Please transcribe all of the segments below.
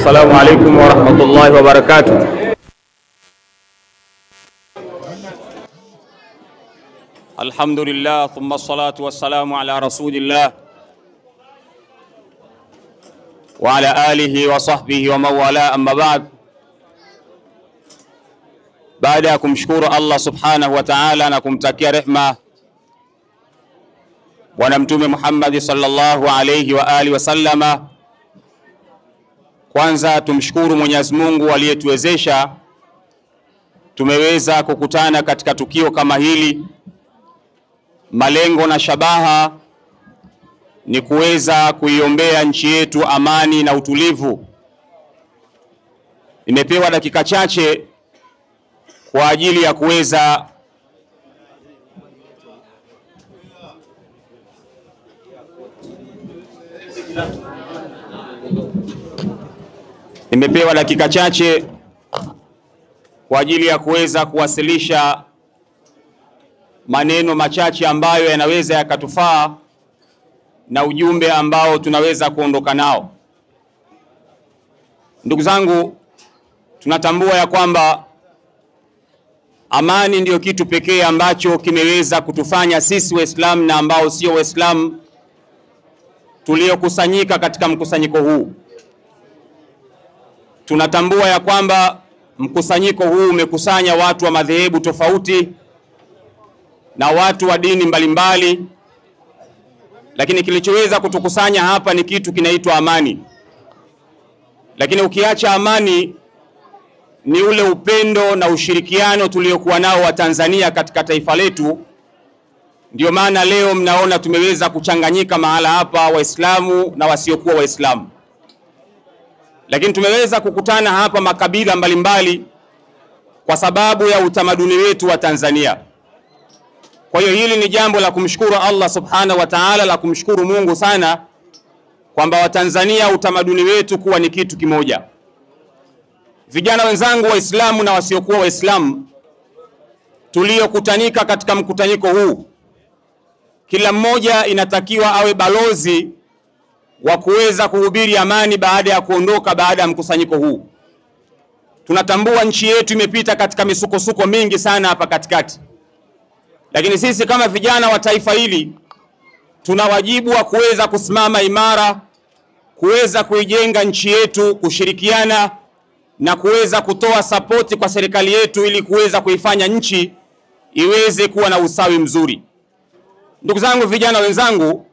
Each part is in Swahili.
السلام عليكم ورحمة الله وبركاته. الحمد لله ثم الصلاة والسلام على رسول الله وعلى آله وصحبه ومن والاه أما بعد. Baada ya kumshukuru Allah subhanahu wa ta'ala na kumtakia rehma Bwana Mtume Muhammad sallallahu alayhi wa alihi wasallama, kwanza tumshukuru Mwenyezi Mungu aliyetuwezesha tumeweza kukutana katika tukio kama hili. Malengo na shabaha ni kuweza kuiombea nchi yetu amani na utulivu. Nimepewa dakika chache kwa ajili ya kuweza kuwasilisha maneno machache ambayo yanaweza yakatufaa na ujumbe ambao tunaweza kuondoka nao. Ndugu zangu, tunatambua ya kwamba amani ndiyo kitu pekee ambacho kimeweza kutufanya sisi Waislamu na ambao sio Waislamu tuliokusanyika katika mkusanyiko huu. Tunatambua ya kwamba mkusanyiko huu umekusanya watu wa madhehebu tofauti na watu wa dini mbalimbali, lakini kilichoweza kutukusanya hapa ni kitu kinaitwa amani. Lakini ukiacha amani ni ule upendo na ushirikiano tuliokuwa nao wa Tanzania katika taifa letu. Ndio maana leo mnaona tumeweza kuchanganyika mahala hapa, Waislamu na wasiokuwa Waislamu. Lakini tumeweza kukutana hapa makabila mbalimbali kwa sababu ya utamaduni wetu wa Tanzania. Kwa hiyo hili ni jambo la kumshukuru Allah subhanahu wa ta'ala, la kumshukuru Mungu sana kwamba Watanzania utamaduni wetu kuwa ni kitu kimoja. Vijana wenzangu Waislamu na wasiokuwa Waislamu tuliokutanika katika mkutanyiko huu, kila mmoja inatakiwa awe balozi wa kuweza kuhubiri amani baada ya kuondoka baada ya mkusanyiko huu. Tunatambua nchi yetu imepita katika misukosuko mingi sana hapa katikati. Lakini sisi kama vijana wa taifa hili tuna wajibu wa kuweza kusimama imara, kuweza kuijenga nchi yetu, kushirikiana na kuweza kutoa sapoti kwa serikali yetu ili kuweza kuifanya nchi iweze kuwa na usawi mzuri. Ndugu zangu vijana wenzangu,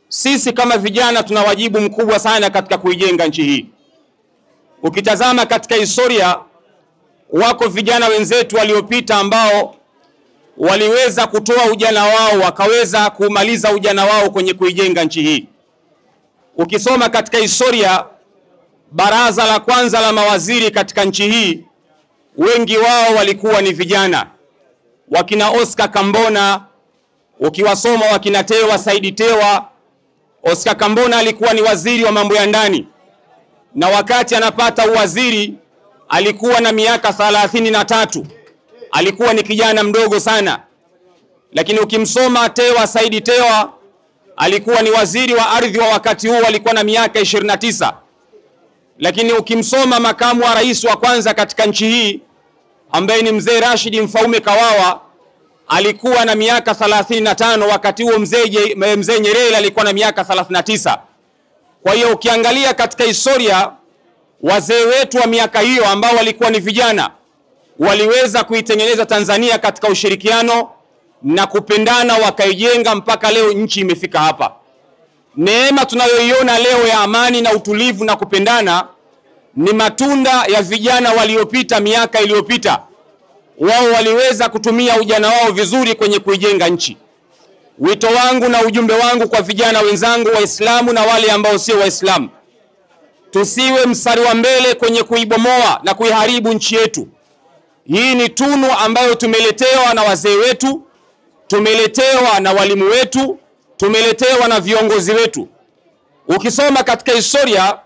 sisi kama vijana tuna wajibu mkubwa sana katika kuijenga nchi hii. Ukitazama katika historia, wako vijana wenzetu waliopita ambao waliweza kutoa ujana wao, wakaweza kumaliza ujana wao kwenye kuijenga nchi hii. Ukisoma katika historia, baraza la kwanza la mawaziri katika nchi hii, wengi wao walikuwa ni vijana. Wakina Oscar Kambona, ukiwasoma wakina Tewa Saidi Tewa. Oscar Kambona alikuwa ni waziri wa mambo ya ndani, na wakati anapata uwaziri alikuwa na miaka 33. Alikuwa ni kijana mdogo sana. Lakini ukimsoma Tewa Saidi Tewa, alikuwa ni waziri wa ardhi wa wakati huo, alikuwa na miaka 29. Lakini ukimsoma makamu wa rais wa kwanza katika nchi hii ambaye ni mzee Rashid Mfaume Kawawa, alikuwa na miaka 35. Wakati huo mzee Nyerere alikuwa na miaka 39. Kwa hiyo ukiangalia katika historia, wazee wetu wa miaka hiyo ambao walikuwa ni vijana waliweza kuitengeneza Tanzania katika ushirikiano na kupendana, wakaijenga mpaka leo nchi imefika hapa. Neema tunayoiona leo ya amani na utulivu na kupendana ni matunda ya vijana waliopita miaka iliyopita. Wao waliweza kutumia ujana wao vizuri kwenye kuijenga nchi. Wito wangu na ujumbe wangu kwa vijana wenzangu Waislamu na wale ambao sio Waislamu, tusiwe mstari wa mbele kwenye kuibomoa na kuiharibu nchi yetu. Hii ni tunu ambayo tumeletewa na wazee wetu, tumeletewa na walimu wetu, tumeletewa na viongozi wetu. Ukisoma katika historia,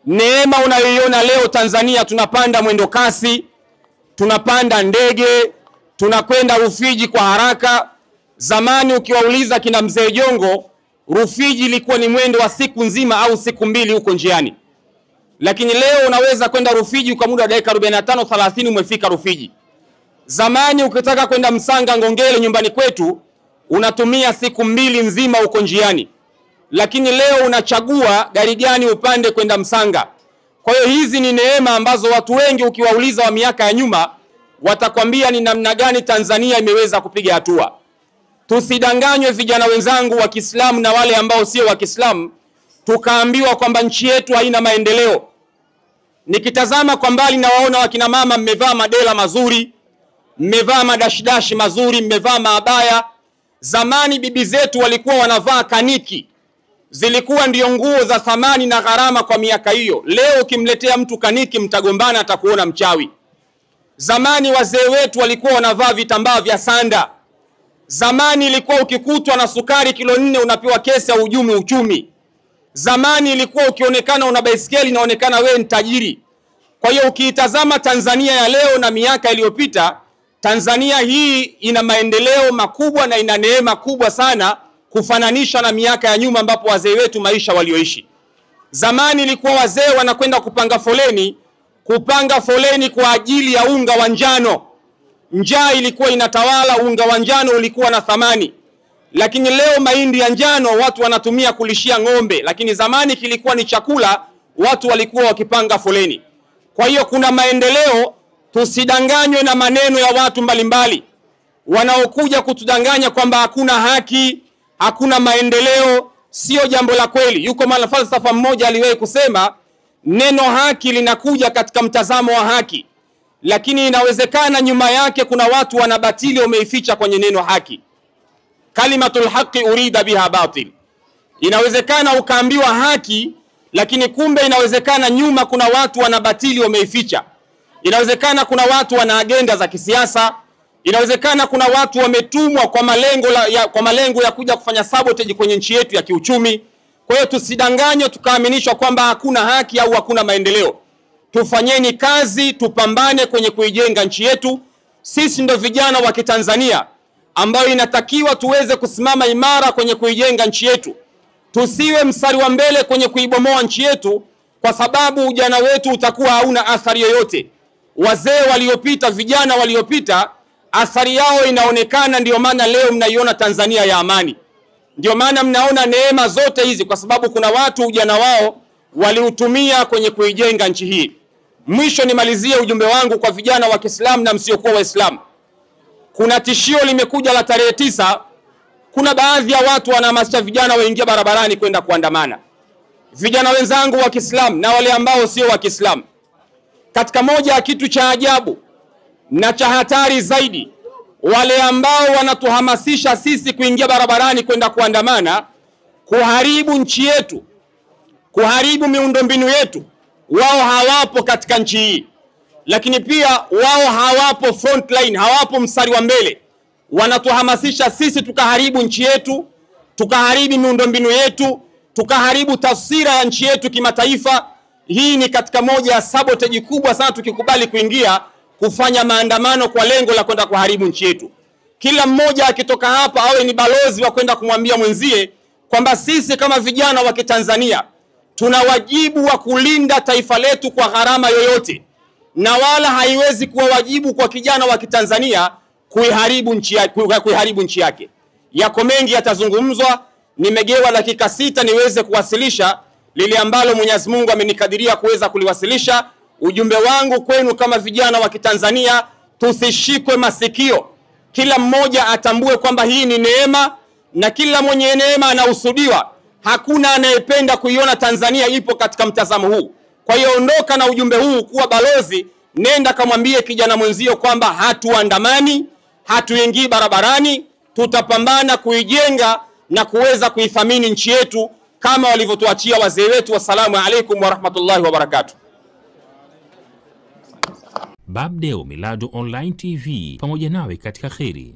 neema unayoiona leo Tanzania, tunapanda mwendo kasi, tunapanda ndege, tunakwenda Rufiji kwa haraka. Zamani ukiwauliza kina mzee Jongo, Rufiji ilikuwa ni mwendo wa siku nzima au siku mbili huko njiani. lakini leo unaweza kwenda Rufiji kwa muda wa dakika 45 30 umefika Rufiji. Zamani ukitaka kwenda Msanga Ngongele nyumbani kwetu unatumia siku 2 nzima uko njiani, lakini leo unachagua gari gani upande kwenda Msanga. Kwa hiyo hizi ni neema ambazo watu wengi ukiwauliza wa miaka ya nyuma watakwambia ni namna gani Tanzania imeweza kupiga hatua. Tusidanganywe vijana wenzangu wa Kiislamu na wale ambao sio wa Kiislamu, tukaambiwa kwamba nchi yetu haina maendeleo. Nikitazama kwa mbali na waona wakina mama mmevaa madela mazuri, mmevaa madashidashi mazuri, mmevaa maabaya. Zamani bibi zetu walikuwa wanavaa kaniki, zilikuwa ndio nguo za thamani na gharama kwa miaka hiyo. Leo ukimletea mtu kaniki mtagombana, atakuona mchawi. Zamani wazee wetu walikuwa wanavaa vitambaa vya sanda. Zamani ilikuwa ukikutwa na sukari kilo 4 unapewa kesi ya uchumi. Zamani ilikuwa ukionekana una baisikeli inaonekana wewe ni tajiri. Kwa hiyo ukiitazama Tanzania ya leo na miaka iliyopita, Tanzania hii ina maendeleo makubwa na ina neema kubwa sana kufananisha na miaka ya nyuma ambapo wazee wetu maisha walioishi. Zamani ilikuwa wazee wanakwenda kupanga foleni kwa ajili ya unga wa njano. Njaa ilikuwa inatawala, unga wa njano ulikuwa na thamani. Lakini leo mahindi ya njano watu wanatumia kulishia ng'ombe, lakini zamani kilikuwa ni chakula, watu walikuwa wakipanga foleni. Kwa hiyo kuna maendeleo, tusidanganywe na maneno ya watu mbalimbali wanaokuja kutudanganya kwamba hakuna haki, hakuna maendeleo. Sio jambo la kweli. Yuko mwanafalsafa mmoja aliwahi kusema neno haki linakuja katika mtazamo wa haki, lakini inawezekana nyuma yake kuna watu wanabatili wameificha kwenye neno haki. Kalimatul haqi urida biha batil. Inawezekana ukaambiwa haki, lakini kumbe inawezekana nyuma kuna watu wanabatili wameificha. Inawezekana kuna watu wana agenda za kisiasa. Inawezekana kuna watu wametumwa kwa malengo ya kuja kufanya sabotage kwenye nchi yetu ya kiuchumi. Kwa hiyo tusidanganywe tukaaminishwa kwamba hakuna haki au hakuna maendeleo. Tufanyeni kazi, tupambane kwenye kuijenga nchi yetu. Sisi ndo vijana wa Kitanzania ambao inatakiwa tuweze kusimama imara kwenye kuijenga nchi yetu. Tusiwe mstari wa mbele kwenye kuibomoa nchi yetu, kwa sababu ujana wetu utakuwa hauna athari yoyote. Wazee waliopita, vijana waliopita, athari yao inaonekana. Ndio maana leo mnaiona Tanzania ya amani. Ndio maana mnaona neema zote hizi, kwa sababu kuna watu ujana wao waliutumia kwenye kuijenga nchi hii. Mwisho nimalizie ujumbe wangu kwa vijana wa Kiislamu na msiokuwa Waislamu. Kuna tishio limekuja la tarehe 9. Kuna baadhi ya watu wanahamasisha vijana waingie barabarani kwenda kuandamana. Vijana wenzangu wa Kiislamu na wale ambao sio wa Kiislamu, katika moja ya kitu cha ajabu na cha hatari zaidi, wale ambao wanatuhamasisha sisi kuingia barabarani kwenda kuandamana, kuharibu nchi yetu, kuharibu miundombinu yetu, wao hawapo katika nchi hii. Lakini pia wao hawapo front line, hawapo mstari wa mbele. Wanatuhamasisha sisi tukaharibu nchi yetu, tukaharibu miundombinu yetu, tukaharibu taswira ya nchi yetu kimataifa. Hii ni katika moja ya sabotage kubwa sana tukikubali kuingia kufanya maandamano kwa lengo la kwenda kuharibu nchi yetu. Kila mmoja akitoka hapa awe ni balozi wa kwenda kumwambia mwenzie kwamba sisi kama vijana wa Kitanzania tuna wajibu wa kulinda taifa letu kwa gharama yoyote, na wala haiwezi kuwa wajibu kwa kijana wa Kitanzania kuiharibu nchi yake. Yako mengi yatazungumzwa. Nimegewa dakika 6 niweze kuwasilisha lile ambalo Mwenyezi Mungu amenikadiria kuweza kuliwasilisha. Ujumbe wangu kwenu kama vijana wa Kitanzania, tusishikwe masikio. Kila mmoja atambue kwamba hii ni neema, na kila mwenye neema anahusudiwa. Hakuna anayependa kuiona Tanzania ipo katika mtazamo huu. Kwa hiyo ondoka na ujumbe huu, kuwa balozi, nenda kamwambie kijana mwenzio kwamba hatuandamani, hatuingii barabarani, tutapambana kuijenga na kuweza kuithamini nchi yetu kama walivyotuachia wazee wetu. Wassalamu alaikum wa rahmatullahi wa barakatuh. Babdeo Miladu Online TV, pamoja nawe katika kheri.